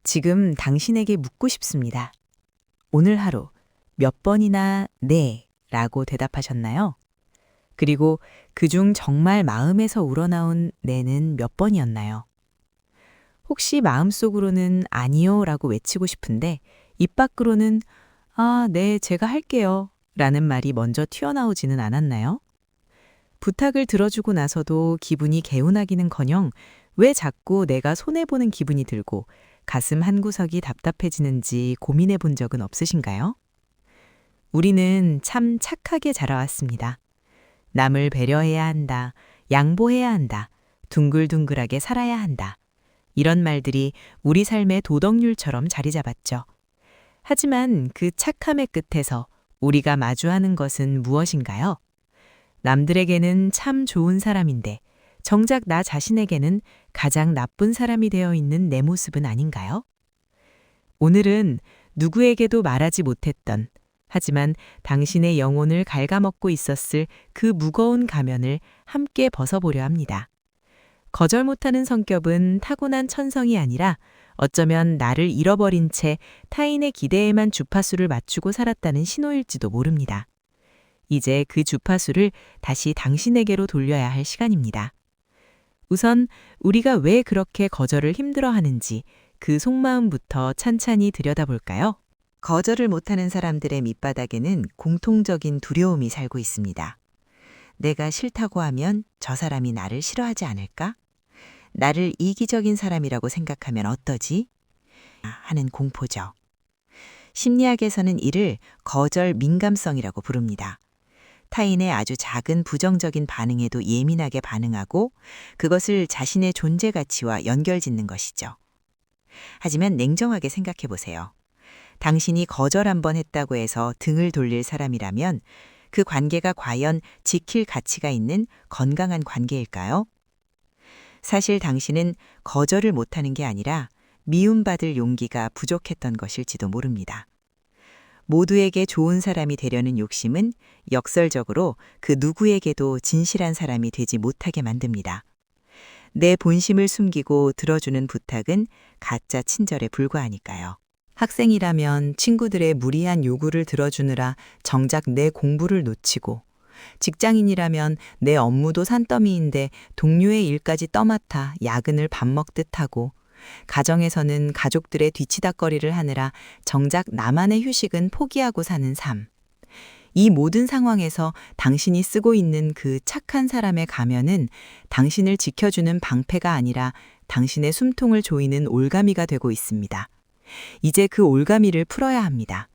지금 당신에게 묻고 싶습니다. 오늘 하루 몇 번이나 네 라고 대답하셨나요? 그리고 그중 정말 마음에서 우러나온 네는 몇 번이었나요? 혹시 마음속으로는 아니요 라고 외치고 싶은데 입 밖으로는 아, 네, 제가 할게요 라는 말이 먼저 튀어나오지는 않았나요? 부탁을 들어주고 나서도 기분이 개운하기는커녕 왜 자꾸 내가 손해보는 기분이 들고 가슴 한구석이 답답해지는지 고민해 본 적은 없으신가요? 우리는 참 착하게 자라왔습니다. 남을 배려해야 한다, 양보해야 한다, 둥글둥글하게 살아야 한다. 이런 말들이 우리 삶의 도덕률처럼 자리 잡았죠. 하지만 그 착함의 끝에서 우리가 마주하는 것은 무엇인가요? 남들에게는 참 좋은 사람인데 정작 나 자신에게는 가장 나쁜 사람이 되어 있는 내 모습은 아닌가요? 오늘은 누구에게도 말하지 못했던 하지만 당신의 영혼을 갉아먹고 있었을 그 무거운 가면을 함께 벗어보려 합니다. 거절 못하는 성격은 타고난 천성이 아니라 어쩌면 나를 잃어버린 채 타인의 기대에만 주파수를 맞추고 살았다는 신호일지도 모릅니다. 이제 그 주파수를 다시 당신에게로 돌려야 할 시간입니다. 우선 우리가 왜 그렇게 거절을 힘들어하는지 그 속마음부터 찬찬히 들여다볼까요? 거절을 못하는 사람들의 밑바닥에는 공통적인 두려움이 살고 있습니다. 내가 싫다고 하면 저 사람이 나를 싫어하지 않을까? 나를 이기적인 사람이라고 생각하면 어떠지? 하는 공포죠. 심리학에서는 이를 거절 민감성이라고 부릅니다. 타인의 아주 작은 부정적인 반응에도 예민하게 반응하고 그것을 자신의 존재 가치와 연결짓는 것이죠. 하지만 냉정하게 생각해 보세요. 당신이 거절 한번 했다고 해서 등을 돌릴 사람이라면 그 관계가 과연 지킬 가치가 있는 건강한 관계일까요? 사실 당신은 거절을 못하는 게 아니라 미움받을 용기가 부족했던 것일지도 모릅니다. 모두에게 좋은 사람이 되려는 욕심은 역설적으로 그 누구에게도 진실한 사람이 되지 못하게 만듭니다. 내 본심을 숨기고 들어주는 부탁은 가짜 친절에 불과하니까요. 학생이라면 친구들의 무리한 요구를 들어주느라 정작 내 공부를 놓치고, 직장인이라면 내 업무도 산더미인데 동료의 일까지 떠맡아 야근을 밥 먹듯 하고, 가정에서는 가족들의 뒤치다꺼리를 하느라 정작 나만의 휴식은 포기하고 사는 삶. 이 모든 상황에서 당신이 쓰고 있는 그 착한 사람의 가면은 당신을 지켜주는 방패가 아니라 당신의 숨통을 조이는 올가미가 되고 있습니다. 이제 그 올가미를 풀어야 합니다.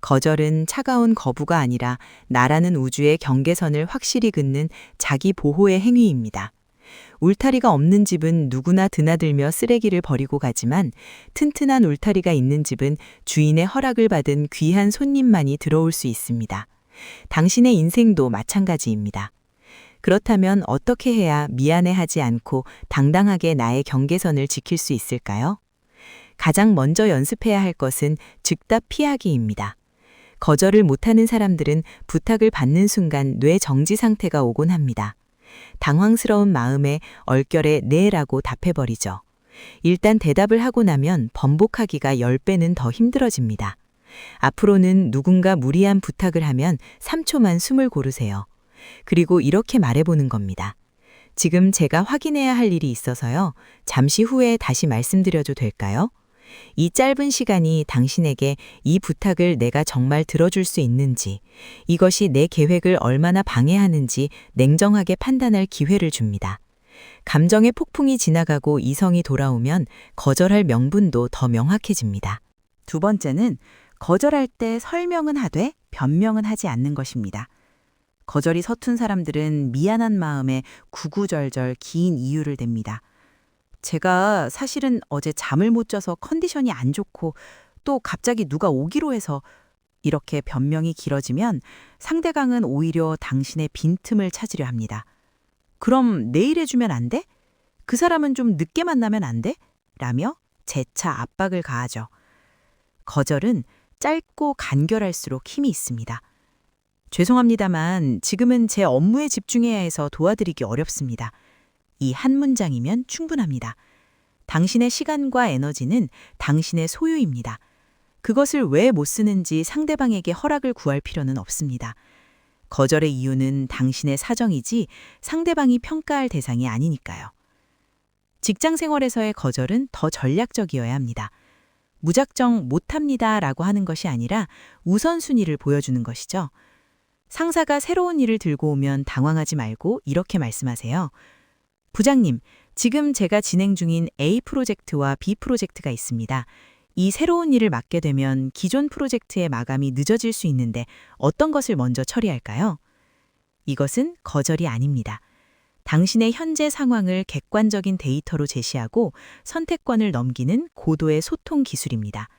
거절은 차가운 거부가 아니라 나라는 우주의 경계선을 확실히 긋는 자기 보호의 행위입니다. 울타리가 없는 집은 누구나 드나들며 쓰레기를 버리고 가지만 튼튼한 울타리가 있는 집은 주인의 허락을 받은 귀한 손님만이 들어올 수 있습니다. 당신의 인생도 마찬가지입니다. 그렇다면 어떻게 해야 미안해하지 않고 당당하게 나의 경계선을 지킬 수 있을까요? 가장 먼저 연습해야 할 것은 즉답 피하기입니다. 거절을 못하는 사람들은 부탁을 받는 순간 뇌 정지 상태가 오곤 합니다. 당황스러운 마음에 얼결에 네라고 답해버리죠. 일단 대답을 하고 나면 번복하기가 10배는 더 힘들어집니다. 앞으로는 누군가 무리한 부탁을 하면 3초만 숨을 고르세요. 그리고 이렇게 말해보는 겁니다. 지금 제가 확인해야 할 일이 있어서요. 잠시 후에 다시 말씀드려도 될까요? 이 짧은 시간이 당신에게 이 부탁을 내가 정말 들어줄 수 있는지, 이것이 내 계획을 얼마나 방해하는지 냉정하게 판단할 기회를 줍니다. 감정의 폭풍이 지나가고 이성이 돌아오면 거절할 명분도 더 명확해집니다. 두 번째는 거절할 때 설명은 하되 변명은 하지 않는 것입니다. 거절이 서툰 사람들은 미안한 마음에 구구절절 긴 이유를 댑니다. 제가 사실은 어제 잠을 못 자서 컨디션이 안 좋고 또 갑자기 누가 오기로 해서, 이렇게 변명이 길어지면 상대방은 오히려 당신의 빈틈을 찾으려 합니다. 그럼 내일 해주면 안 돼? 그 사람은 좀 늦게 만나면 안 돼? 라며 재차 압박을 가하죠. 거절은 짧고 간결할수록 힘이 있습니다. 죄송합니다만 지금은 제 업무에 집중해야 해서 도와드리기 어렵습니다. 이 한 문장이면 충분합니다. 당신의 시간과 에너지는 당신의 소유입니다. 그것을 왜 못 쓰는지 상대방에게 허락을 구할 필요는 없습니다. 거절의 이유는 당신의 사정이지 상대방이 평가할 대상이 아니니까요. 직장 생활에서의 거절은 더 전략적이어야 합니다. 무작정 못합니다 라고 하는 것이 아니라 우선순위를 보여주는 것이죠. 상사가 새로운 일을 들고 오면 당황하지 말고 이렇게 말씀하세요. 부장님, 지금 제가 진행 중인 A 프로젝트와 B 프로젝트가 있습니다. 이 새로운 일을 맡게 되면 기존 프로젝트의 마감이 늦어질 수 있는데 어떤 것을 먼저 처리할까요? 이것은 거절이 아닙니다. 당신의 현재 상황을 객관적인 데이터로 제시하고 선택권을 넘기는 고도의 소통 기술입니다.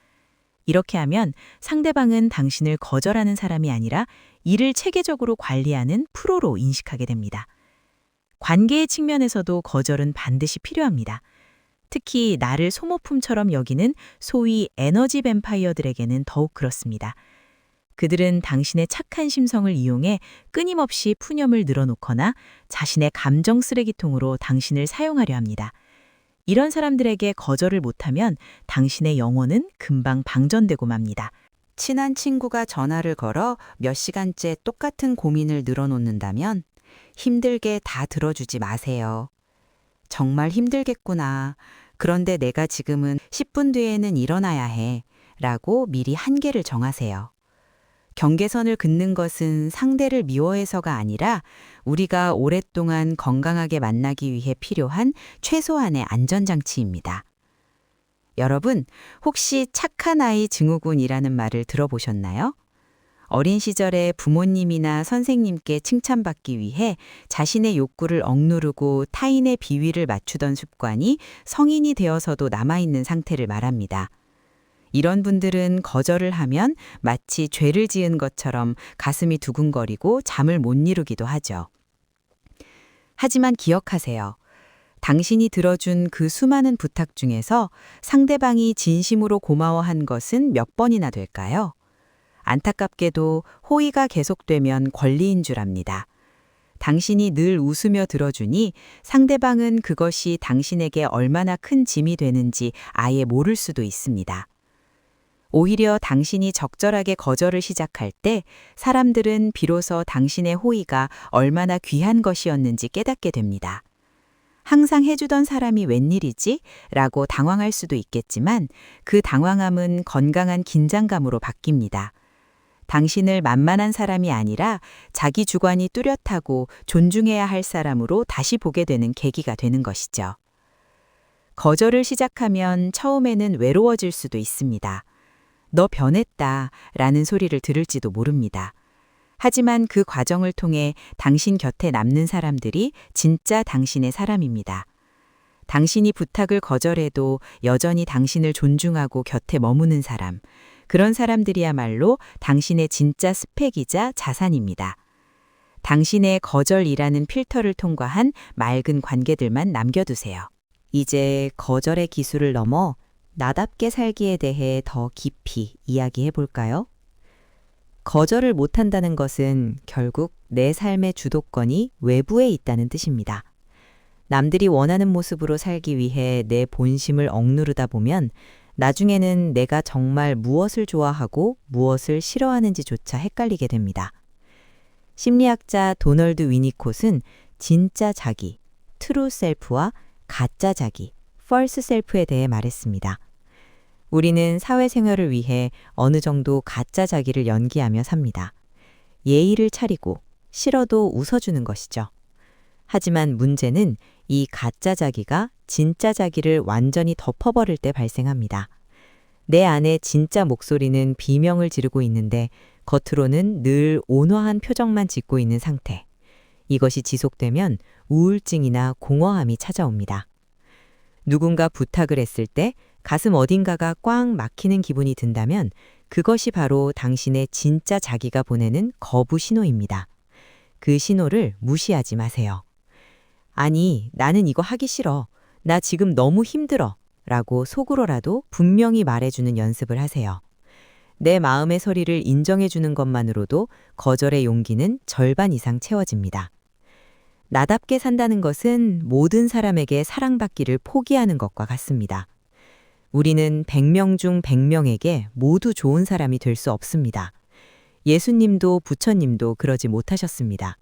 이렇게 하면 상대방은 당신을 거절하는 사람이 아니라 일을 체계적으로 관리하는 프로로 인식하게 됩니다. 관계의 측면에서도 거절은 반드시 필요합니다. 특히 나를 소모품처럼 여기는 소위 에너지 뱀파이어들에게는 더욱 그렇습니다. 그들은 당신의 착한 심성을 이용해 끊임없이 푸념을 늘어놓거나 자신의 감정 쓰레기통으로 당신을 사용하려 합니다. 이런 사람들에게 거절을 못하면 당신의 영혼은 금방 방전되고 맙니다. 친한 친구가 전화를 걸어 몇 시간째 똑같은 고민을 늘어놓는다면 힘들게 다 들어주지 마세요. 정말 힘들겠구나. 그런데 내가 지금은 10분 뒤에는 일어나야 해. 라고 미리 한계를 정하세요. 경계선을 긋는 것은 상대를 미워해서가 아니라 우리가 오랫동안 건강하게 만나기 위해 필요한 최소한의 안전장치입니다. 여러분, 혹시 착한 아이 증후군이라는 말을 들어보셨나요? 어린 시절에 부모님이나 선생님께 칭찬받기 위해 자신의 욕구를 억누르고 타인의 비위를 맞추던 습관이 성인이 되어서도 남아있는 상태를 말합니다. 이런 분들은 거절을 하면 마치 죄를 지은 것처럼 가슴이 두근거리고 잠을 못 이루기도 하죠. 하지만 기억하세요. 당신이 들어준 그 수많은 부탁 중에서 상대방이 진심으로 고마워한 것은 몇 번이나 될까요? 안타깝게도 호의가 계속되면 권리인 줄 압니다. 당신이 늘 웃으며 들어주니 상대방은 그것이 당신에게 얼마나 큰 짐이 되는지 아예 모를 수도 있습니다. 오히려 당신이 적절하게 거절을 시작할 때 사람들은 비로소 당신의 호의가 얼마나 귀한 것이었는지 깨닫게 됩니다. 항상 해주던 사람이 웬일이지? 라고 당황할 수도 있겠지만 그 당황함은 건강한 긴장감으로 바뀝니다. 당신을 만만한 사람이 아니라 자기 주관이 뚜렷하고 존중해야 할 사람으로 다시 보게 되는 계기가 되는 것이죠. 거절을 시작하면 처음에는 외로워질 수도 있습니다. 너 변했다 라는 소리를 들을지도 모릅니다. 하지만 그 과정을 통해 당신 곁에 남는 사람들이 진짜 당신의 사람입니다. 당신이 부탁을 거절해도 여전히 당신을 존중하고 곁에 머무는 사람, 그런 사람들이야말로 당신의 진짜 스펙이자 자산입니다. 당신의 거절이라는 필터를 통과한 맑은 관계들만 남겨두세요. 이제 거절의 기술을 넘어 나답게 살기에 대해 더 깊이 이야기해 볼까요? 거절을 못한다는 것은 결국 내 삶의 주도권이 외부에 있다는 뜻입니다. 남들이 원하는 모습으로 살기 위해 내 본심을 억누르다 보면 나중에는 내가 정말 무엇을 좋아하고 무엇을 싫어하는지조차 헷갈리게 됩니다. 심리학자 도널드 위니콧은 진짜 자기, 트루 셀프와 가짜 자기, false self에 대해 말했습니다. 우리는 사회생활을 위해 어느 정도 가짜 자기를 연기하며 삽니다. 예의를 차리고 싫어도 웃어주는 것이죠. 하지만 문제는 이 가짜 자기가 진짜 자기를 완전히 덮어버릴 때 발생합니다. 내 안에 진짜 목소리는 비명을 지르고 있는데 겉으로는 늘 온화한 표정만 짓고 있는 상태. 이것이 지속되면 우울증이나 공허함이 찾아옵니다. 누군가 부탁을 했을 때 가슴 어딘가가 꽉 막히는 기분이 든다면 그것이 바로 당신의 진짜 자기가 보내는 거부 신호입니다. 그 신호를 무시하지 마세요. 아니, 나는 이거 하기 싫어. 나 지금 너무 힘들어. 라고 속으로라도 분명히 말해주는 연습을 하세요. 내 마음의 소리를 인정해주는 것만으로도 거절의 용기는 절반 이상 채워집니다. 나답게 산다는 것은 모든 사람에게 사랑받기를 포기하는 것과 같습니다. 우리는 100명 중 100명에게 모두 좋은 사람이 될 수 없습니다. 예수님도 부처님도 그러지 못하셨습니다.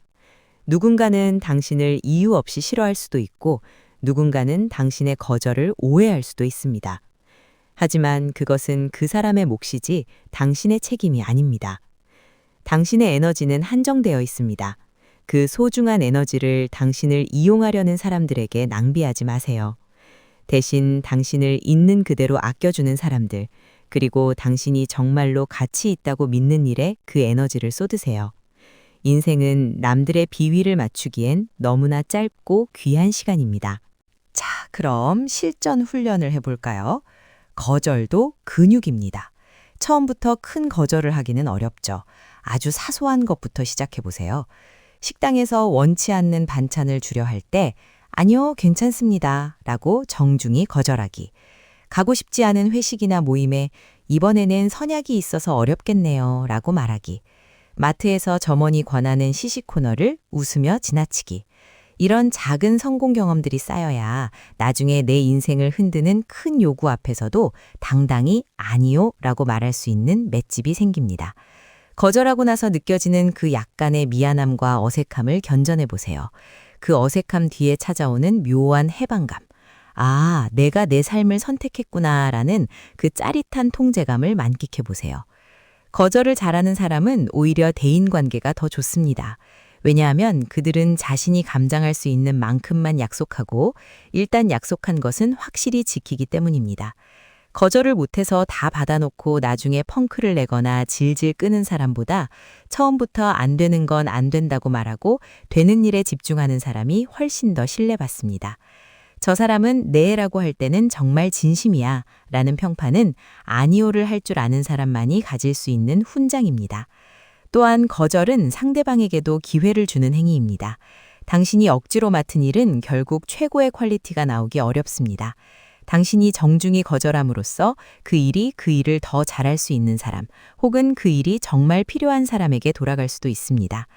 누군가는 당신을 이유 없이 싫어할 수도 있고 누군가는 당신의 거절을 오해할 수도 있습니다. 하지만 그것은 그 사람의 몫이지 당신의 책임이 아닙니다. 당신의 에너지는 한정되어 있습니다. 그 소중한 에너지를 당신을 이용하려는 사람들에게 낭비하지 마세요. 대신 당신을 있는 그대로 아껴주는 사람들, 그리고 당신이 정말로 가치 있다고 믿는 일에 그 에너지를 쏟으세요. 인생은 남들의 비위를 맞추기엔 너무나 짧고 귀한 시간입니다. 자, 그럼 실전 훈련을 해볼까요? 거절도 근육입니다. 처음부터 큰 거절을 하기는 어렵죠. 아주 사소한 것부터 시작해보세요. 식당에서 원치 않는 반찬을 주려 할 때 아니요, 괜찮습니다 라고 정중히 거절하기. 가고 싶지 않은 회식이나 모임에 이번에는 선약이 있어서 어렵겠네요 라고 말하기. 마트에서 점원이 권하는 시식 코너를 웃으며 지나치기. 이런 작은 성공 경험들이 쌓여야 나중에 내 인생을 흔드는 큰 요구 앞에서도 당당히 아니요 라고 말할 수 있는 맷집이 생깁니다. 거절하고 나서 느껴지는 그 약간의 미안함과 어색함을 견뎌내 보세요. 그 어색함 뒤에 찾아오는 묘한 해방감. 아, 내가 내 삶을 선택했구나라는 그 짜릿한 통제감을 만끽해 보세요. 거절을 잘하는 사람은 오히려 대인관계가 더 좋습니다. 왜냐하면 그들은 자신이 감당할 수 있는 만큼만 약속하고 일단 약속한 것은 확실히 지키기 때문입니다. 거절을 못해서 다 받아놓고 나중에 펑크를 내거나 질질 끄는 사람보다 처음부터 안 되는 건 안 된다고 말하고 되는 일에 집중하는 사람이 훨씬 더 신뢰받습니다. 저 사람은 네라고 할 때는 정말 진심이야 라는 평판은 아니오를 할 줄 아는 사람만이 가질 수 있는 훈장입니다. 또한 거절은 상대방에게도 기회를 주는 행위입니다. 당신이 억지로 맡은 일은 결국 최고의 퀄리티가 나오기 어렵습니다. 당신이 정중히 거절함으로써 그 일을 더 잘할 수 있는 사람, 혹은 그 일이 정말 필요한 사람에게 돌아갈 수도 있습니다.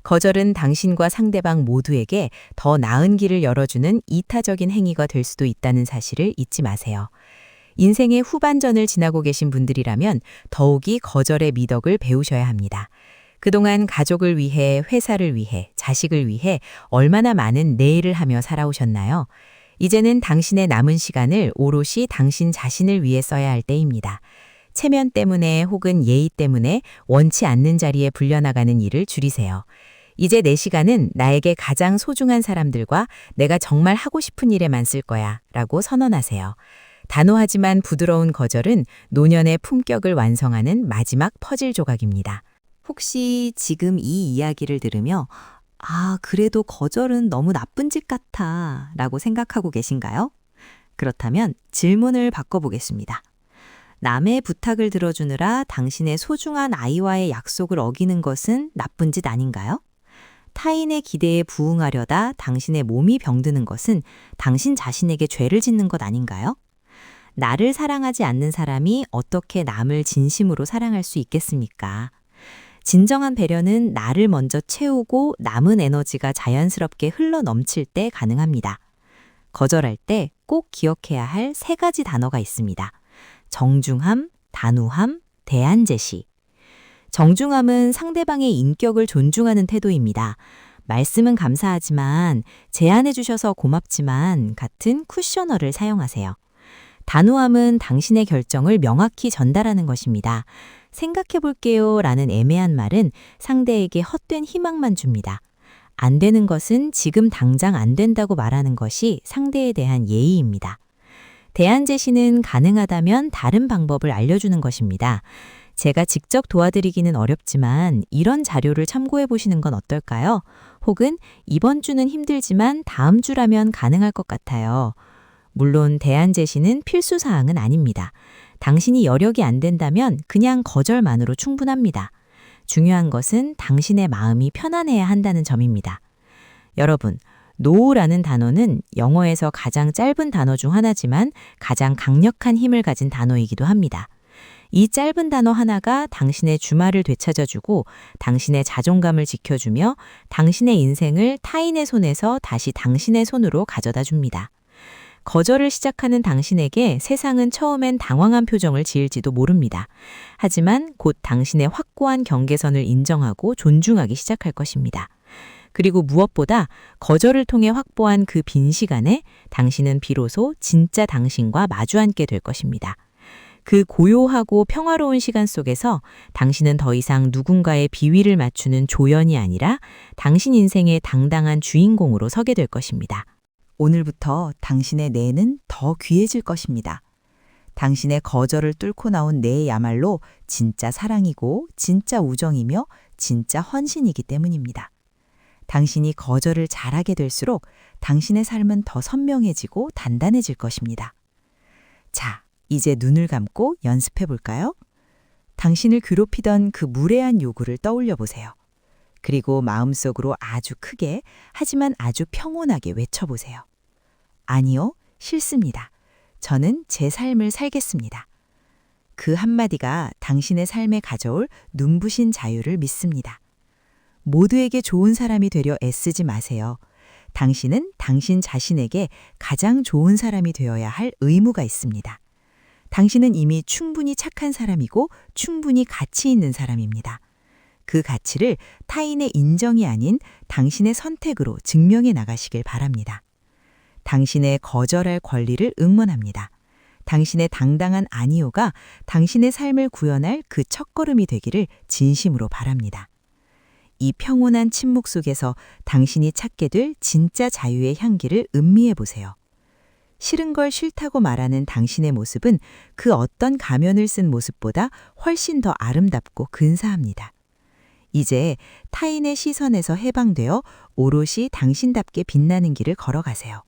거절은 당신과 상대방 모두에게 더 나은 길을 열어주는 이타적인 행위가 될 수도 있다는 사실을 잊지 마세요. 인생의 후반전을 지나고 계신 분들이라면 더욱이 거절의 미덕을 배우셔야 합니다. 그동안 가족을 위해, 회사를 위해, 자식을 위해 얼마나 많은 네를 하며 살아오셨나요? 이제는 당신의 남은 시간을 오롯이 당신 자신을 위해 써야 할 때입니다. 체면 때문에 혹은 예의 때문에 원치 않는 자리에 불려나가는 일을 줄이세요. 이제 내 시간은 나에게 가장 소중한 사람들과 내가 정말 하고 싶은 일에만 쓸 거야 라고 선언하세요. 단호하지만 부드러운 거절은 노년의 품격을 완성하는 마지막 퍼즐 조각입니다. 혹시 지금 이 이야기를 들으며 아, 그래도 거절은 너무 나쁜 짓 같아 라고 생각하고 계신가요? 그렇다면 질문을 바꿔보겠습니다. 남의 부탁을 들어주느라 당신의 소중한 아이와의 약속을 어기는 것은 나쁜 짓 아닌가요? 타인의 기대에 부응하려다 당신의 몸이 병드는 것은 당신 자신에게 죄를 짓는 것 아닌가요? 나를 사랑하지 않는 사람이 어떻게 남을 진심으로 사랑할 수 있겠습니까? 진정한 배려는 나를 먼저 채우고 남은 에너지가 자연스럽게 흘러 넘칠 때 가능합니다. 거절할 때 꼭 기억해야 할 3가지 단어가 있습니다. 정중함, 단호함, 대안 제시. 정중함은 상대방의 인격을 존중하는 태도입니다. 말씀은 감사하지만, 제안해 주셔서 고맙지만 같은 쿠셔너를 사용하세요. 단호함은 당신의 결정을 명확히 전달하는 것입니다. 생각해 볼게요 라는 애매한 말은 상대에게 헛된 희망만 줍니다. 안 되는 것은 지금 당장 안 된다고 말하는 것이 상대에 대한 예의입니다. 대안 제시는 가능하다면 다른 방법을 알려주는 것입니다. 제가 직접 도와드리기는 어렵지만 이런 자료를 참고해 보시는 건 어떨까요? 혹은 이번 주는 힘들지만 다음 주라면 가능할 것 같아요. 물론 대안 제시는 필수 사항은 아닙니다. 당신이 여력이 안 된다면 그냥 거절만으로 충분합니다. 중요한 것은 당신의 마음이 편안해야 한다는 점입니다. 여러분, 노라는 단어는 영어에서 가장 짧은 단어 중 하나지만 가장 강력한 힘을 가진 단어이기도 합니다. 이 짧은 단어 하나가 당신의 주말을 되찾아주고 당신의 자존감을 지켜주며 당신의 인생을 타인의 손에서 다시 당신의 손으로 가져다 줍니다. 거절을 시작하는 당신에게 세상은 처음엔 당황한 표정을 지을지도 모릅니다. 하지만 곧 당신의 확고한 경계선을 인정하고 존중하기 시작할 것입니다. 그리고 무엇보다 거절을 통해 확보한 그 빈 시간에 당신은 비로소 진짜 당신과 마주 앉게 될 것입니다. 그 고요하고 평화로운 시간 속에서 당신은 더 이상 누군가의 비위를 맞추는 조연이 아니라 당신 인생의 당당한 주인공으로 서게 될 것입니다. 오늘부터 당신의 내는 더 귀해질 것입니다. 당신의 거절을 뚫고 나온 내야말로 진짜 사랑이고 진짜 우정이며 진짜 헌신이기 때문입니다. 당신이 거절을 잘하게 될수록 당신의 삶은 더 선명해지고 단단해질 것입니다. 자, 이제 눈을 감고 연습해 볼까요? 당신을 괴롭히던 그 무례한 요구를 떠올려 보세요. 그리고 마음속으로 아주 크게 하지만 아주 평온하게 외쳐보세요. 아니요, 싫습니다. 저는 제 삶을 살겠습니다. 그 한마디가 당신의 삶에 가져올 눈부신 자유를 믿습니다. 모두에게 좋은 사람이 되려 애쓰지 마세요. 당신은 당신 자신에게 가장 좋은 사람이 되어야 할 의무가 있습니다. 당신은 이미 충분히 착한 사람이고 충분히 가치 있는 사람입니다. 그 가치를 타인의 인정이 아닌 당신의 선택으로 증명해 나가시길 바랍니다. 당신의 거절할 권리를 응원합니다. 당신의 당당한 아니오가 당신의 삶을 구현할 그 첫걸음이 되기를 진심으로 바랍니다. 이 평온한 침묵 속에서 당신이 찾게 될 진짜 자유의 향기를 음미해 보세요. 싫은 걸 싫다고 말하는 당신의 모습은 그 어떤 가면을 쓴 모습보다 훨씬 더 아름답고 근사합니다. 이제 타인의 시선에서 해방되어 오롯이 당신답게 빛나는 길을 걸어가세요.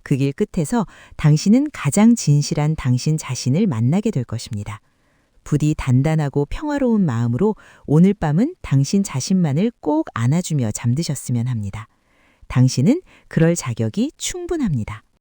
그 길 끝에서 당신은 가장 진실한 당신 자신을 만나게 될 것입니다. 부디 단단하고 평화로운 마음으로 오늘 밤은 당신 자신만을 꼭 안아주며 잠드셨으면 합니다. 당신은 그럴 자격이 충분합니다.